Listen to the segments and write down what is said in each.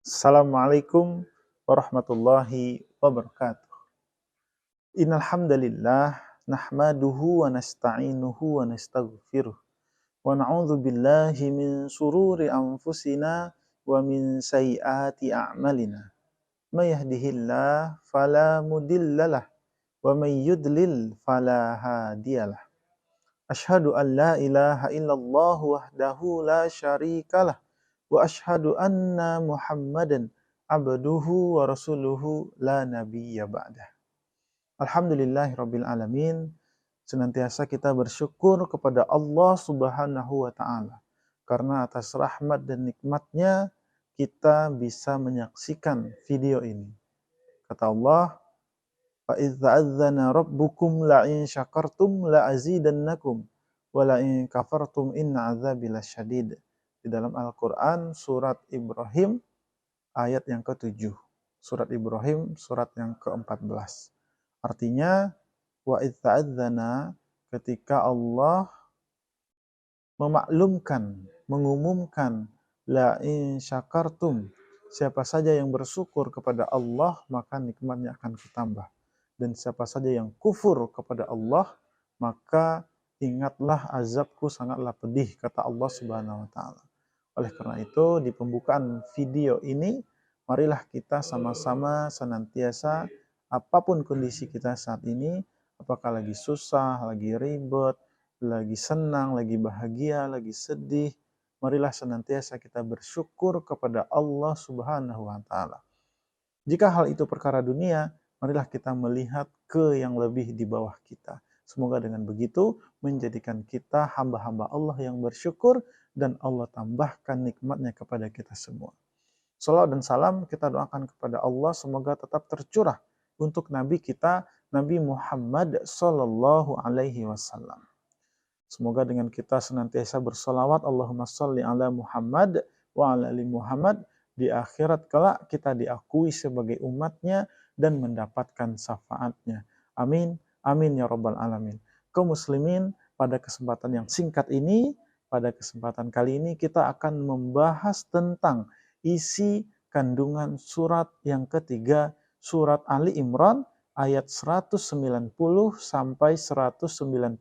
Assalamualaikum warahmatullahi wabarakatuh. Innal hamdalillah nahmaduhu wa nasta'inuhu wa nastaghfiruh wa na'udzu billahi min shururi anfusina wa min sayyiati a'malina. May yahdihillahu fala mudhillalah wa may yudlil fala hadiyalah. Asyhadu an la ilaha illallah wahdahu la syarikalah wa asyhadu anna Muhammadan abduhu wa rasuluhu la nabiyya ba'dah. Alhamdulillahirabbil alamin. Senantiasa kita bersyukur kepada Allah Subhanahu wa taala karena atas rahmat dan nikmatnya kita bisa menyaksikan video ini. Kata Allah, fa idz ta'adzana rabbukum la in syakartum la azidannakum wa la in kafartum inna adzabi lasyadid. Di dalam Al-Qur'an surat Ibrahim ayat yang ke-7. Surat Ibrahim surat yang ke-14. Artinya wa idz ta'adzana, ketika Allah memaklumkan, mengumumkan la in syakartum, siapa saja yang bersyukur kepada Allah maka nikmatnya akan bertambah. Dan siapa saja yang kufur kepada Allah, maka ingatlah azabku sangatlah pedih, kata Allah Subhanahu wa taala. Oleh karena itu, di pembukaan video ini, marilah kita sama-sama senantiasa, apapun kondisi kita saat ini, apakah lagi susah, lagi ribet, lagi senang, lagi bahagia, lagi sedih, marilah senantiasa kita bersyukur kepada Allah Subhanahu wa taala. Jika hal itu perkara dunia, marilah kita melihat ke yang lebih di bawah kita. Semoga dengan begitu menjadikan kita hamba-hamba Allah yang bersyukur dan Allah tambahkan nikmatnya kepada kita semua. Salawat dan salam kita doakan kepada Allah semoga tetap tercurah untuk Nabi kita, Nabi Muhammad sallallahu alaihi wasallam. Semoga dengan kita senantiasa bersolawat, Allahumma sholli ala Muhammad wa ala ali Muhammad, di akhirat kelak kita diakui sebagai umatnya dan mendapatkan syafaatnya. Amin, amin ya rabbal alamin. Kaum muslimin, pada kesempatan yang singkat ini, pada kesempatan kali ini kita akan membahas tentang isi kandungan surat yang ketiga, surat Ali Imran ayat 190 sampai 191.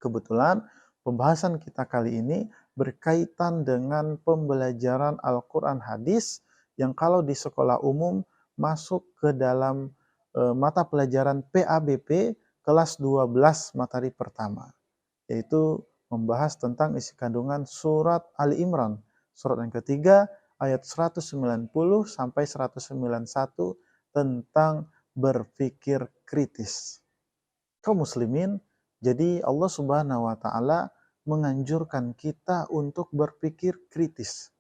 Kebetulan pembahasan kita kali ini berkaitan dengan pembelajaran Al-Quran hadis yang kalau di sekolah umum masuk ke dalam mata pelajaran PABP kelas 12 materi pertama, yaitu membahas tentang isi kandungan surat Ali Imran, surat yang ketiga ayat 190 sampai 191 tentang berpikir kritis. Kaum muslimin, jadi Allah Subhanahu wa taala menganjurkan kita untuk berpikir kritis.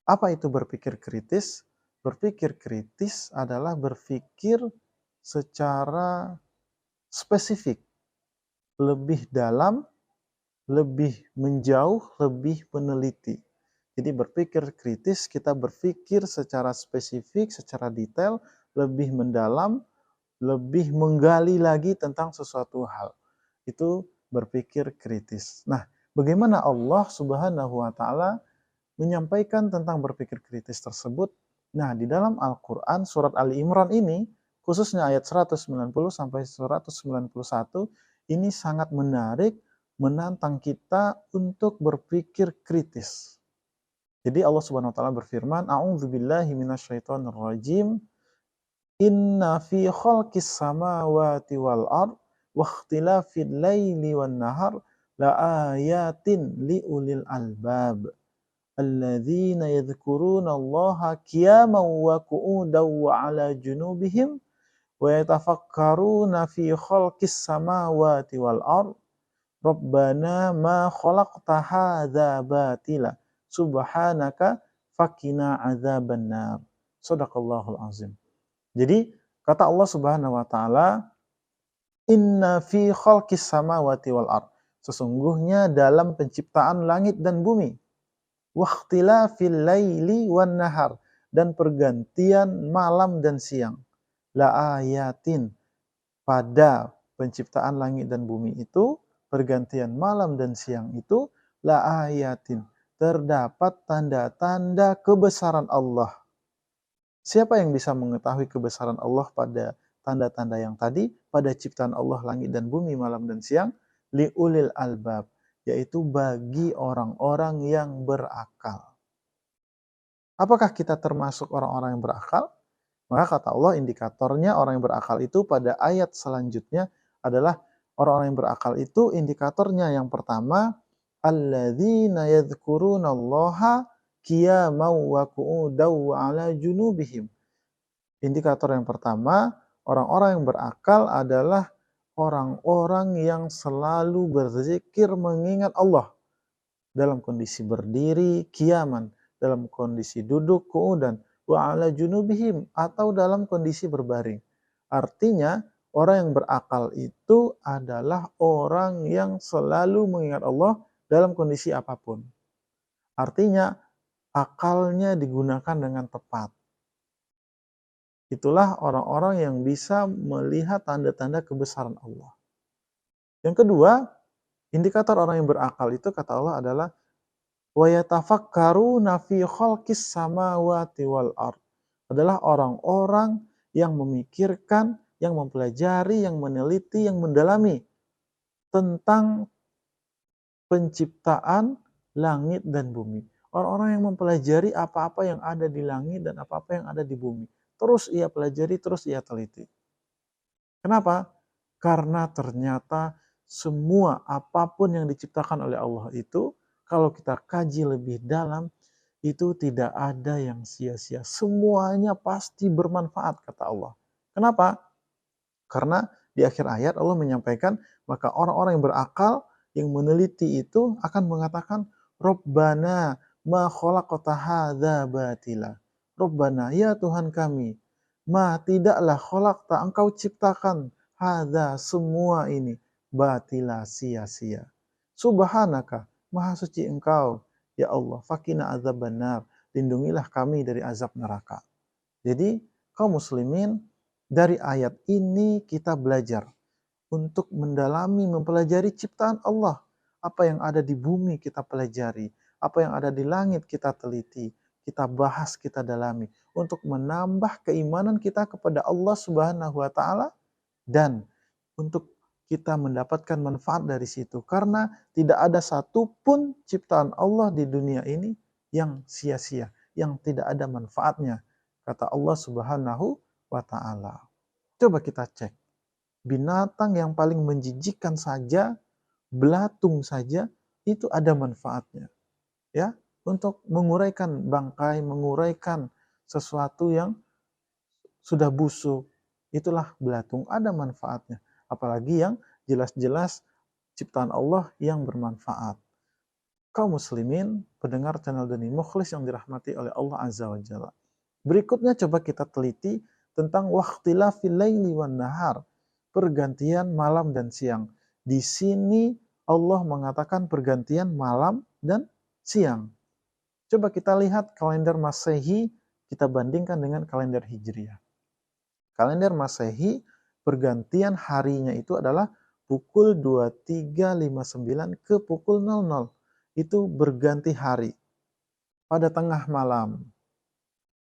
Apa itu berpikir kritis? Berpikir kritis adalah berpikir secara spesifik, lebih dalam, lebih menjauh, lebih meneliti. Jadi berpikir kritis, kita berpikir secara spesifik, secara detail, lebih mendalam, lebih menggali lagi tentang sesuatu hal. Itu berpikir kritis. Nah, bagaimana Allah Subhanahu wa taala menyampaikan tentang berpikir kritis tersebut? Nah, di dalam Al-Qur'an surat Ali Imran ini, khususnya ayat 190 sampai 191, ini sangat menarik, menantang kita untuk berpikir kritis. Jadi Allah Subhanahu wa taala berfirman, "A'udzubillahi minasyaitonir rajim. Inna fi khalqis samawati wal ard wa ikhtilafil laili wan nahar la ayatin li ulil albab alladzina yadhkuruna Allaha qiyaman wa qu'udan wa 'ala junubihim wa yatafakkaruna fi khalqis samawati wal ard Rabbana ma khalaqta hadza batila subhanaka faqina adzabannar." Shadaqallahul azim. Jadi kata Allah Subhanahu wa taala, inna fi khalqis samawati wal ard, sesungguhnya dalam penciptaan langit dan bumi, wa ikhtilafil laili wan nahar, dan pergantian malam dan siang, la ayatin, pada penciptaan langit dan bumi itu, pergantian malam dan siang itu, la ayatin, terdapat tanda-tanda kebesaran Allah. Siapa yang bisa mengetahui kebesaran Allah pada tanda-tanda yang tadi, pada ciptaan Allah langit dan bumi, malam dan siang? Liulil albab, yaitu bagi orang-orang yang berakal. Apakah kita termasuk orang-orang yang berakal? Maka kata Allah, indikatornya orang yang berakal itu pada ayat selanjutnya adalah orang-orang yang berakal itu indikatornya yang pertama, alladzina yadhkurunallaha qiyaman wa qu'udan wa 'ala junubihim. Indikator yang pertama, orang-orang yang berakal adalah orang-orang yang selalu berzikir mengingat Allah dalam kondisi berdiri, qiyaman, dalam kondisi duduk, qu'udan, wa 'ala junubihim, atau dalam kondisi berbaring. Artinya, orang yang berakal itu adalah orang yang selalu mengingat Allah dalam kondisi apapun. Artinya, akalnya digunakan dengan tepat. Itulah orang-orang yang bisa melihat tanda-tanda kebesaran Allah. Yang kedua, indikator orang yang berakal itu kata Allah adalah wa yatafakkaruna fi khalqis samawati wal ard. Adalah orang-orang yang memikirkan, yang mempelajari, yang meneliti, yang mendalami tentang penciptaan langit dan bumi. Orang-orang yang mempelajari apa-apa yang ada di langit dan apa-apa yang ada di bumi. Terus ia pelajari, terus ia teliti. Kenapa? Karena ternyata semua apapun yang diciptakan oleh Allah itu, kalau kita kaji lebih dalam, itu tidak ada yang sia-sia. Semuanya pasti bermanfaat, kata Allah. Kenapa? Karena di akhir ayat Allah menyampaikan, maka orang-orang yang berakal, yang meneliti itu akan mengatakan, Rabbana ma khalaqta hadza batila. Rabbana, ya Tuhan kami, ma tidaklah khalaqta, engkau ciptakan hadza, semua ini, batila, sia-sia. Subhanaka, maha suci engkau, ya Allah, fakina azabannar, lindungilah kami dari azab neraka. Jadi, kaum muslimin, dari ayat ini kita belajar untuk mendalami, mempelajari ciptaan Allah. Apa yang ada di bumi kita pelajari, apa yang ada di langit kita teliti, kita bahas, kita dalami, untuk menambah keimanan kita kepada Allah Subhanahu wa Ta'ala, dan untuk kita mendapatkan manfaat dari situ. Karena tidak ada satupun ciptaan Allah di dunia ini yang sia-sia, yang tidak ada manfaatnya, kata Allah Subhanahu wa Ta'ala. Coba kita cek. Binatang yang paling menjijikkan saja, belatung saja, itu ada manfaatnya. Ya, untuk menguraikan bangkai, menguraikan sesuatu yang sudah busuk, itulah belatung, ada manfaatnya. Apalagi yang jelas-jelas ciptaan Allah yang bermanfaat. Kaum muslimin, pendengar channel Dani Mukhlis yang dirahmati oleh Allah Azza wa Jalla. Berikutnya coba kita teliti tentang waqtilafil laili wan nahar, pergantian malam dan siang. Di sini Allah mengatakan pergantian malam dan siang. Coba kita lihat kalender Masehi, kita bandingkan dengan kalender Hijriah. Kalender Masehi, pergantian harinya itu adalah pukul 23.59 ke pukul 00. Itu berganti hari pada tengah malam.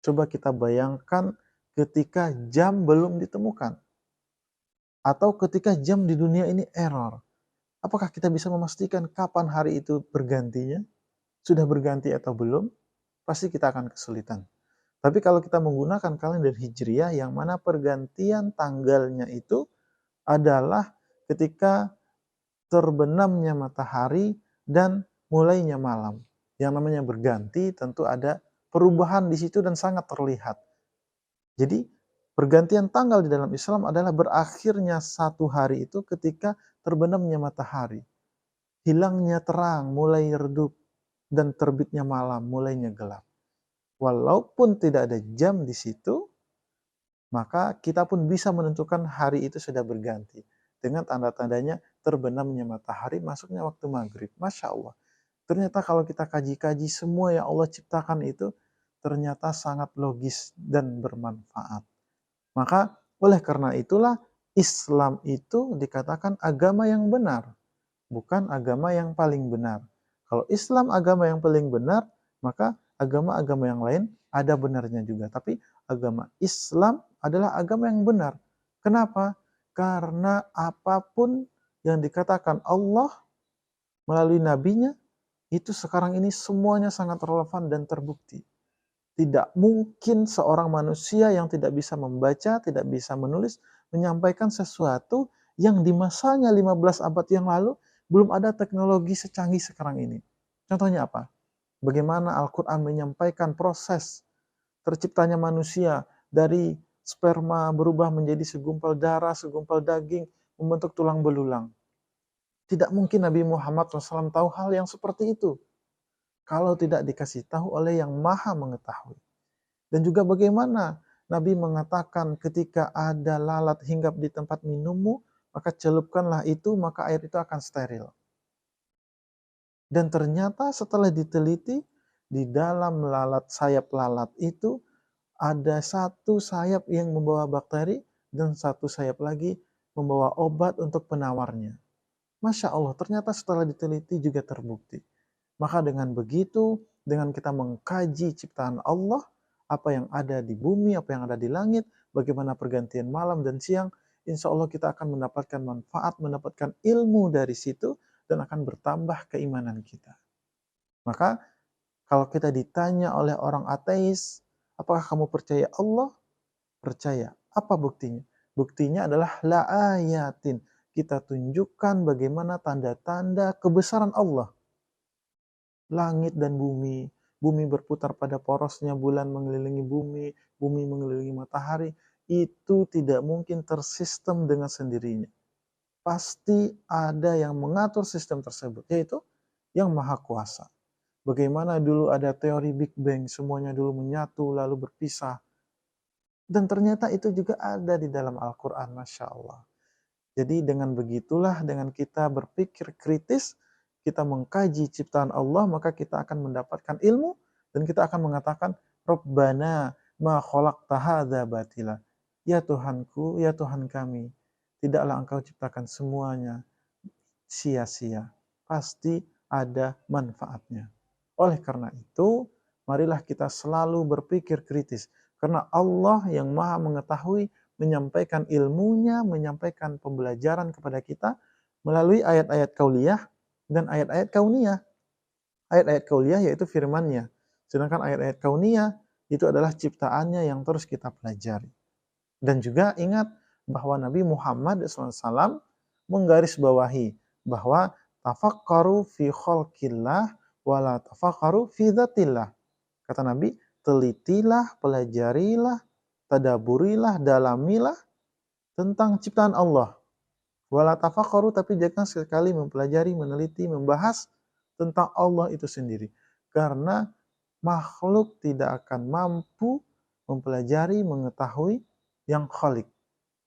Coba kita bayangkan ketika jam belum ditemukan. Atau ketika jam di dunia ini error. Apakah kita bisa memastikan kapan hari itu bergantinya? Sudah berganti atau belum? Pasti kita akan kesulitan. Tapi kalau kita menggunakan kalender Hijriah yang mana pergantian tanggalnya itu adalah ketika terbenamnya matahari dan mulainya malam. Yang namanya berganti tentu ada perubahan di situ dan sangat terlihat. Jadi pergantian tanggal di dalam Islam adalah berakhirnya satu hari itu ketika terbenamnya matahari. Hilangnya terang, mulai redup, dan terbitnya malam, mulainya gelap. Walaupun tidak ada jam di situ, maka kita pun bisa menentukan hari itu sudah berganti. Dengan tanda-tandanya terbenamnya matahari, masuknya waktu maghrib. Masya Allah. Ternyata kalau kita kaji-kaji semua yang Allah ciptakan itu, ternyata sangat logis dan bermanfaat. Maka oleh karena itulah Islam itu dikatakan agama yang benar, bukan agama yang paling benar. Kalau Islam agama yang paling benar, maka agama-agama yang lain ada benarnya juga. Tapi agama Islam adalah agama yang benar. Kenapa? Karena apapun yang dikatakan Allah melalui nabinya, itu sekarang ini semuanya sangat relevan dan terbukti. Tidak mungkin seorang manusia yang tidak bisa membaca, tidak bisa menulis, menyampaikan sesuatu yang di masanya 15 abad yang lalu belum ada teknologi secanggih sekarang ini. Contohnya apa? Bagaimana Al-Quran menyampaikan proses terciptanya manusia dari sperma berubah menjadi segumpal darah, segumpal daging, membentuk tulang belulang. Tidak mungkin Nabi Muhammad SAW tahu hal yang seperti itu kalau tidak dikasih tahu oleh yang maha mengetahui. Dan juga bagaimana Nabi mengatakan ketika ada lalat hinggap di tempat minummu, maka celupkanlah itu, maka air itu akan steril. Dan ternyata setelah diteliti, di dalam sayap lalat itu ada satu sayap yang membawa bakteri dan satu sayap lagi membawa obat untuk penawarnya. Masya Allah, ternyata setelah diteliti juga terbukti. Maka dengan begitu, dengan kita mengkaji ciptaan Allah, apa yang ada di bumi, apa yang ada di langit, bagaimana pergantian malam dan siang, insya Allah kita akan mendapatkan manfaat, mendapatkan ilmu dari situ, dan akan bertambah keimanan kita. Maka kalau kita ditanya oleh orang ateis, apakah kamu percaya Allah? Percaya. Apa buktinya? Buktinya adalah la ayatin. Kita tunjukkan bagaimana tanda-tanda kebesaran Allah. Langit dan bumi, bumi berputar pada porosnya, bulan mengelilingi bumi, bumi mengelilingi matahari, itu tidak mungkin tersistem dengan sendirinya. Pasti ada yang mengatur sistem tersebut, yaitu yang maha kuasa. Bagaimana dulu ada teori Big Bang, semuanya dulu menyatu lalu berpisah. Dan ternyata itu juga ada di dalam Al-Quran, Masya Allah. Jadi dengan begitulah, dengan kita berpikir kritis, kita mengkaji ciptaan Allah, maka kita akan mendapatkan ilmu, dan kita akan mengatakan, Rabbana ma khalaqta hadza batila. Ya Tuhanku, ya Tuhan kami, tidaklah Engkau ciptakan semuanya sia-sia. Pasti ada manfaatnya. Oleh karena itu, marilah kita selalu berpikir kritis. Karena Allah yang maha mengetahui, menyampaikan ilmunya, menyampaikan pembelajaran kepada kita melalui ayat-ayat kauliyah dan ayat-ayat kauniyah. Ayat-ayat kauliyah yaitu firman-Nya. Sedangkan ayat-ayat kauniyah itu adalah ciptaannya yang terus kita pelajari. Dan juga ingat bahwa Nabi Muhammad SAW menggarisbawahi bahwa tafakkaru fi khalqillah wala tafakkaru fi dzatillah. Kata Nabi, telitilah, pelajarilah, tadaburilah, dalamilah tentang ciptaan Allah. Wala tafakkaru, tapi jangan sekali mempelajari, meneliti, membahas tentang Allah itu sendiri. Karena makhluk tidak akan mampu mempelajari, mengetahui yang khalik.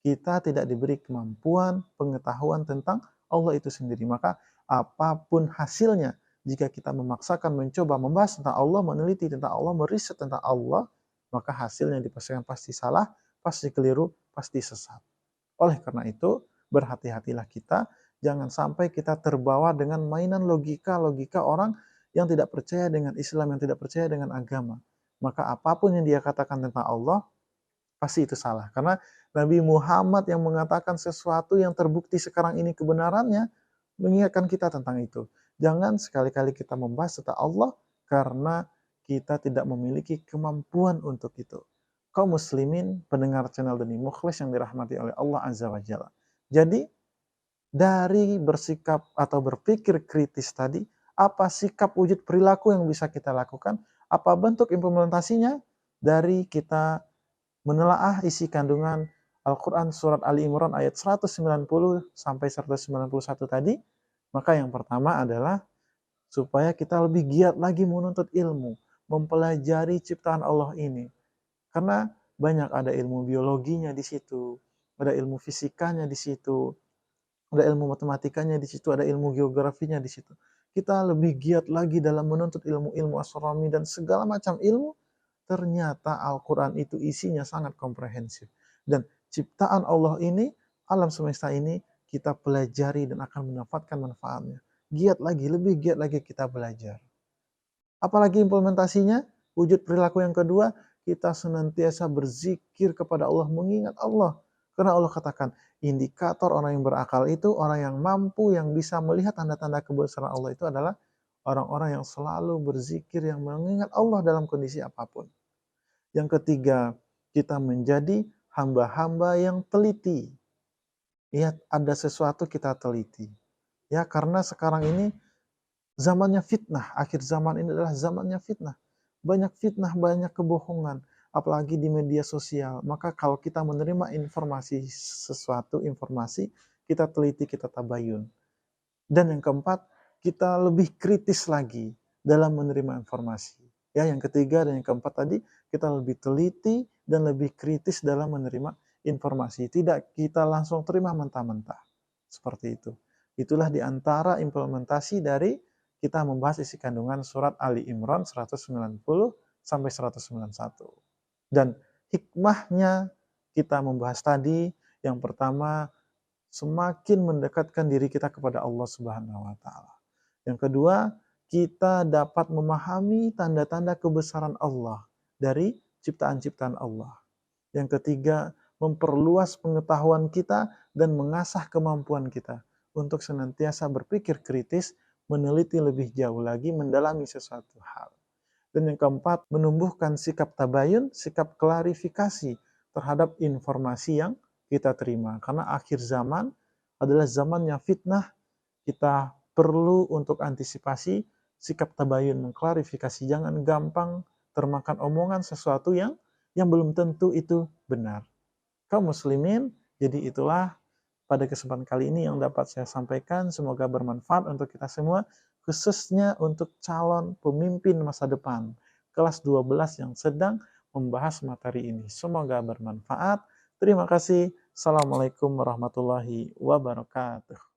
Kita tidak diberi kemampuan, pengetahuan tentang Allah itu sendiri. Maka apapun hasilnya, jika kita memaksakan mencoba membahas tentang Allah, meneliti tentang Allah, meriset tentang Allah, maka hasilnya dipastikan pasti salah, pasti keliru, pasti sesat. Oleh karena itu, berhati-hatilah kita, jangan sampai kita terbawa dengan mainan logika-logika orang yang tidak percaya dengan Islam, yang tidak percaya dengan agama. Maka apapun yang dia katakan tentang Allah, pasti itu salah. Karena Nabi Muhammad yang mengatakan sesuatu yang terbukti sekarang ini kebenarannya, mengingatkan kita tentang itu. Jangan sekali-kali kita membahas tentang Allah karena kita tidak memiliki kemampuan untuk itu. Kaum muslimin, pendengar channel Deni Mukhlis yang dirahmati oleh Allah Azza wa Jalla. Jadi, dari bersikap atau berpikir kritis tadi, apa sikap wujud perilaku yang bisa kita lakukan? Apa bentuk implementasinya? Dari kita menelaah isi kandungan Al-Quran surat Ali Imran ayat 190 sampai 191 tadi, maka yang pertama adalah supaya kita lebih giat lagi menuntut ilmu, mempelajari ciptaan Allah ini. Karena banyak ada ilmu biologinya di situ, ada ilmu fisikanya di situ, ada ilmu matematikanya di situ, ada ilmu geografinya di situ. Kita lebih giat lagi dalam menuntut ilmu-ilmu astronomi dan segala macam ilmu. Ternyata Al-Quran itu isinya sangat komprehensif. Dan ciptaan Allah ini, alam semesta ini, kita pelajari dan akan mendapatkan manfaatnya. giat lagi, lebih giat lagi kita belajar. Apalagi implementasinya, wujud perilaku yang kedua, kita senantiasa berzikir kepada Allah, mengingat Allah. Karena Allah katakan, indikator orang yang berakal itu, orang yang mampu, yang bisa melihat tanda-tanda kebesaran Allah itu adalah orang-orang yang selalu berzikir, yang mengingat Allah dalam kondisi apapun. Yang ketiga, kita menjadi hamba-hamba yang teliti. Ya, ada sesuatu kita teliti. Ya, karena sekarang ini zamannya fitnah, akhir zaman ini adalah zamannya fitnah. Banyak fitnah, banyak kebohongan, apalagi di media sosial. Maka kalau kita menerima informasi sesuatu, informasi, kita teliti, kita tabayun. Dan yang keempat, kita lebih kritis lagi dalam menerima informasi. Ya, yang ketiga dan yang keempat tadi, kita lebih teliti dan lebih kritis dalam menerima informasi. Tidak kita langsung terima mentah-mentah. Seperti itu. Itulah di antara implementasi dari kita membahas isi kandungan surat Ali Imran 190 sampai 191. Dan hikmahnya kita membahas tadi, yang pertama, semakin mendekatkan diri kita kepada Allah Subhanahu wa taala. Yang kedua, kita dapat memahami tanda-tanda kebesaran Allah dari ciptaan-ciptaan Allah. Yang ketiga, memperluas pengetahuan kita dan mengasah kemampuan kita untuk senantiasa berpikir kritis, meneliti lebih jauh lagi, mendalami sesuatu hal. Dan yang keempat, menumbuhkan sikap tabayun, sikap klarifikasi terhadap informasi yang kita terima. Karena akhir zaman adalah zamannya fitnah, kita perlu untuk antisipasi sikap tabayun, mengklarifikasi. Jangan gampang termakan omongan sesuatu yang belum tentu itu benar. Kaum muslimin, jadi itulah pada kesempatan kali ini yang dapat saya sampaikan. Semoga bermanfaat untuk kita semua, khususnya untuk calon pemimpin masa depan kelas 12 yang sedang membahas materi ini. Semoga bermanfaat. Terima kasih. Assalamualaikum warahmatullahi wabarakatuh.